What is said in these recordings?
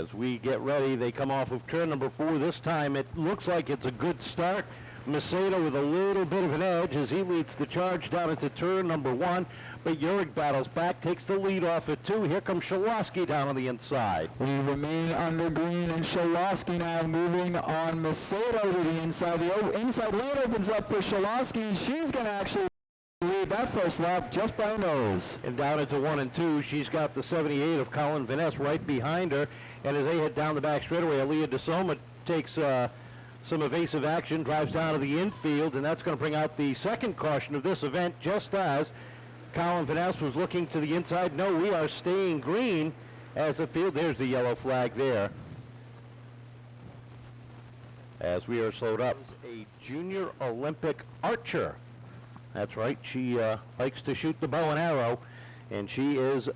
As we get ready, they come off of turn number 4. This time it looks like it's a good start. Macedo with a little bit of an edge as he leads the charge down into turn number 1. But Yurik battles back, takes the lead off at 2. Here comes Shaloski down on the inside. We remain under green, and Shaloski now moving on Macedo to the inside. The inside lane opens up for Shaloski, and she's going to actually lead that first lap just by a nose. And down into 1 and 2, she's got the 78 of Colin Vaness right behind her. And as they head down the back straightaway, Aaliyah DeSoma takes some evasive action, drives down to the infield, and that's going to bring out the second caution of this event, just as Colin Vaness was looking to the inside. No, we are staying green as the field. There's the yellow flag there. As we are slowed up. A junior Olympic archer. That's right. She likes to shoot the bow and arrow, and she is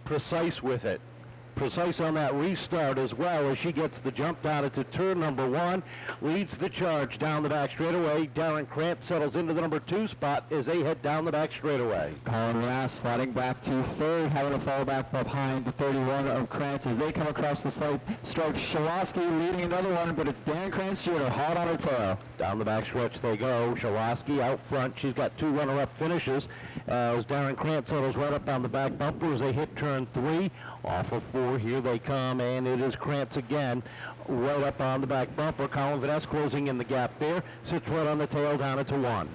precise with it. Precise on that restart as well as she gets the jump down into turn number 1, leads the charge down the back straightaway. Darren Krantz settles into the number 2 spot as they head down the back straightaway. Colin Vaness sliding back to third, having to fall back behind the 31 of Krantz as they come across the stripe. Shaloski leading another one, but it's Darren Krantz Jr. hot on her tail. Down the back stretch they go. Shaloski out front. She's got 2 runner-up finishes as Darren Krantz settles right up down the back bumper as they hit turn 3. Off of 4, here they come, and it is Krantz again, right up on the back bumper. Colin Vaness closing in the gap there, sits right on the tail down into 1.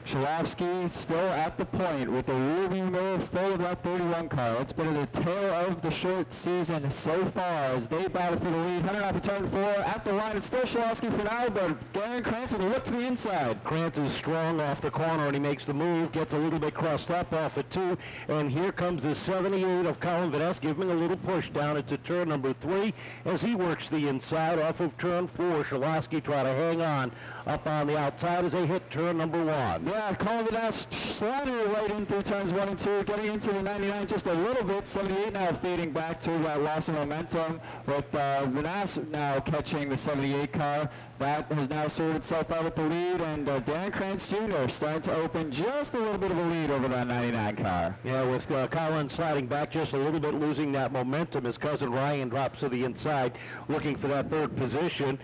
Shaloski still at the point with the rearview mirror full of that 31 car. It's been the tale of the short season so far as they battle for the lead. Heading off of turn 4 at the line. It's still Shaloski for now, but Darren Krantz with a look to the inside. Krantz is strong off the corner, and he makes the move, gets a little bit crossed up off at 2, and here comes the 78 of Colin Vaness, giving a little push down into turn number 3 as he works the inside off of turn 4. Shaloski try to hang on up on the outside as they hit turn number 1. Yeah, Colin Vaness sliding right in through turns 1 and 2, getting into the 99 just a little bit. 78 now fading back to that loss of momentum with Vaness now catching the 78 car. That has now sorted itself out with the lead, and Darren Krantz Jr. starting to open just a little bit of a lead over that 99 car. Yeah, with Colin sliding back just a little bit, losing that momentum. His cousin Ryan drops to the inside, looking for that 3rd position.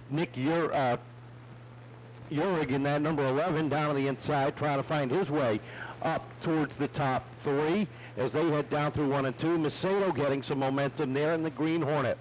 Nick Urig in that number 11 down on the inside, trying to find his way up towards the top 3 as they head down through 1 and 2. Macedo getting some momentum there in the Green Hornet.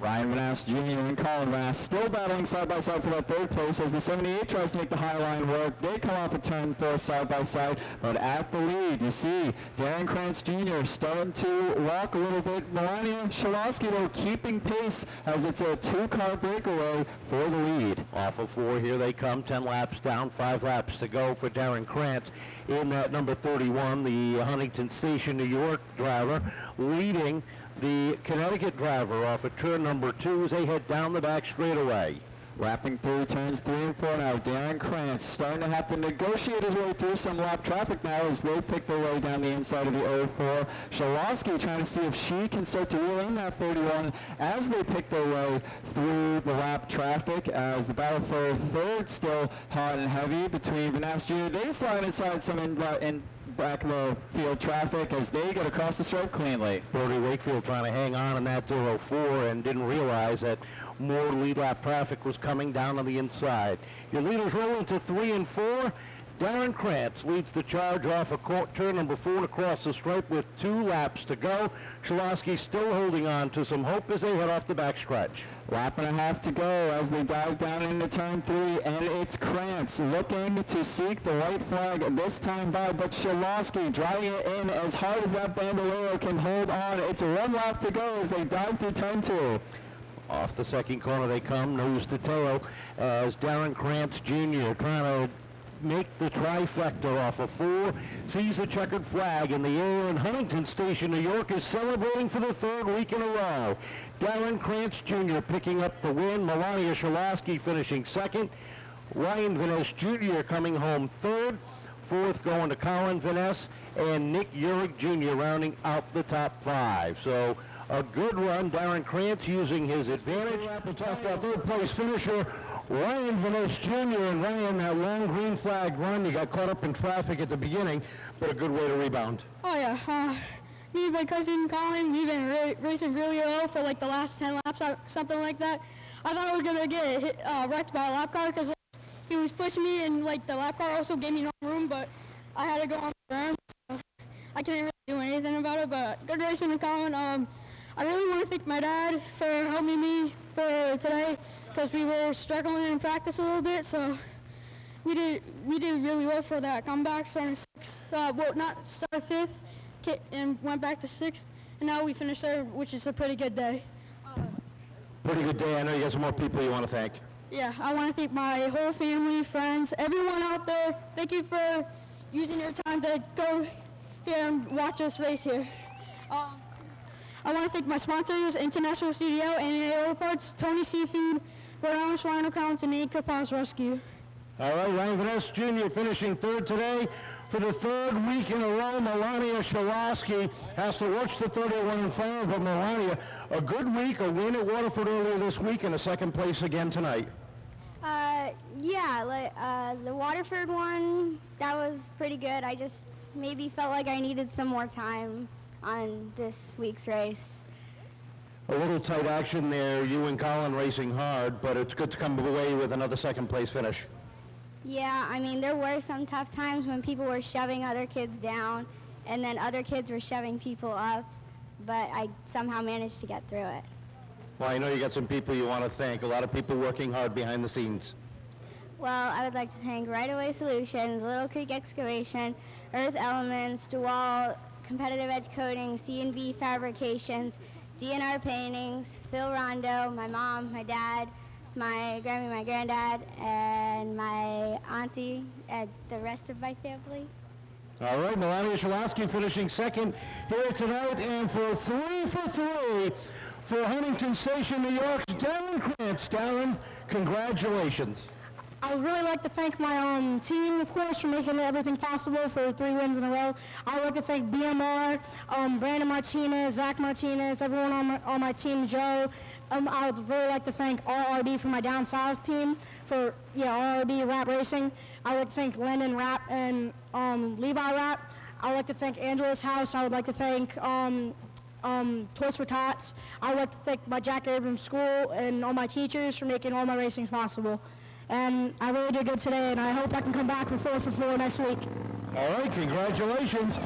Ryan Vaness Jr. and Colin Vaness still battling side by side for that 3rd place as the 78 tries to make the high line work. They come off a turn 4 side by side, but at the lead, you see Darren Krantz Jr. starting to walk a little bit. Melania Shaloski, though, keeping pace as it's a 2-car breakaway for the lead. Off of 4, here they come, 10 laps down, 5 laps to go for Darren Krantz in that number 31, the Huntington Station, New York driver, leading the Connecticut driver off of turn number 2 as they head down the back straightaway. Wrapping through turns 3 and 4 now. Darren Krantz starting to have to negotiate his way through some lap traffic now as they pick their way down the inside of the 04. Shaloski trying to see if she can start to reel in that 31 as they pick their way through the lap traffic as the battle for 3rd still hot and heavy between Vaness Jr. They slide inside some in back of the field traffic as they get across the stripe cleanly. Brody Wakefield trying to hang on in that 04 and didn't realize that more lead lap traffic was coming down on the inside. Your leaders roll into 3 and 4. Darren Krantz leads the charge off of turn number 4 and across the stripe with 2 laps to go. Shaloski still holding on to some hope as they head off the backstretch. Lap and a half to go as they dive down into turn 3, and it's Krantz looking to seek the white flag this time by, but Shaloski driving it in as hard as that Bandolero can hold on. It's 1 lap to go as they dive through turn 2. Off the second corner they come, nose to tail, as Darren Krantz Jr. trying to make the trifecta off of 4, sees the checkered flag in the air, and Huntington Station, New York is celebrating for the 3rd week in a row. Darren Krantz Jr. picking up the win, Melania Shaloski finishing 2nd, Ryan Vaness Jr. coming home 3rd, 4th going to Colin Vaness, and Nick Urig Jr. rounding out the top 5. So a good run. Darren Krantz using his advantage. Tough 3rd place finisher, Ryan Vaness Jr. And Ryan, that long green flag run, you got caught up in traffic at the beginning, but a good way to rebound. Oh yeah, me and my cousin Colin, we've been racing really low for like the last 10 laps, or something like that. I thought I was gonna get wrecked by a lap car because he was pushing me, and like the lap car also gave me no room, but I had to go on the berm, so I couldn't really do anything about it. But good racing with Colin. I really want to thank my dad for helping me for today because we were struggling in practice a little bit, so we did really well for that comeback, starting sixth. Started fifth, and went back to sixth, and now we finished there, which is a pretty good day. Pretty good day. I know you got some more people you want to thank. Yeah, I want to thank my whole family, friends, everyone out there. Thank you for using your time to go here and watch us race here. I want to thank my sponsors, International CDL, and AO Parts, Tony Seafood, Rhode Island Swine Accounts, and Nate Capaz Rescue. All right, Ryan Vaness Jr. finishing third today. For the third week in a row, Melania Shalowski has to watch the 31 and final, but Melania, a good week, a win at Waterford earlier this week, and a second place again tonight. The Waterford one, that was pretty good. I just maybe felt like I needed some more time on this week's race. A little tight action there, you and Colin racing hard, but it's good to come away with another second place finish. Yeah, I mean, there were some tough times when people were shoving other kids down, and then other kids were shoving people up, but I somehow managed to get through it. Well, I know you got some people you want to thank, a lot of people working hard behind the scenes. Well, I would like to thank Right Away Solutions, Little Creek Excavation, Earth Elements, DeWalt, Competitive Edge Coating, C&V Fabrications, DNR Paintings, Phil Rondo, my mom, my dad, my Grammy, my granddad, and my auntie, and the rest of my family. All right, Melania Shalowski finishing second here tonight, and for 3 for 3 for Huntington Station, New York's Darren Krantz. Darren, congratulations. I would really like to thank my team, of course, for making everything possible for 3 wins in a row. I would like to thank BMR, Brandon Martinez, Zach Martinez, everyone on my team, Joe. I would really like to thank RRB for my Down South team, for RRB Rap Racing. I would like to thank Lennon Rap and Levi Rap. I would like to thank Angela's House. I would like to thank Toys for Tots. I would like to thank my Jack Abrams School and all my teachers for making all my racings possible. And I really did good today, and I hope I can come back for 4 for 4 next week. All right, congratulations.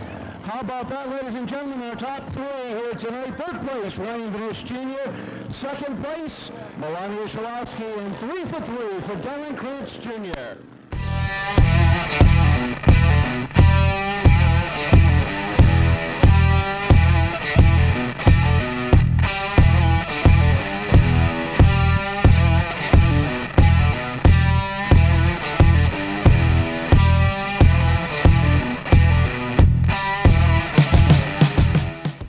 How about that, ladies and gentlemen, our top 3 here tonight. Third place, Ryan Vaness Jr. Second place, Melania Shalowski. And 3 for 3 for Darren Krantz Jr.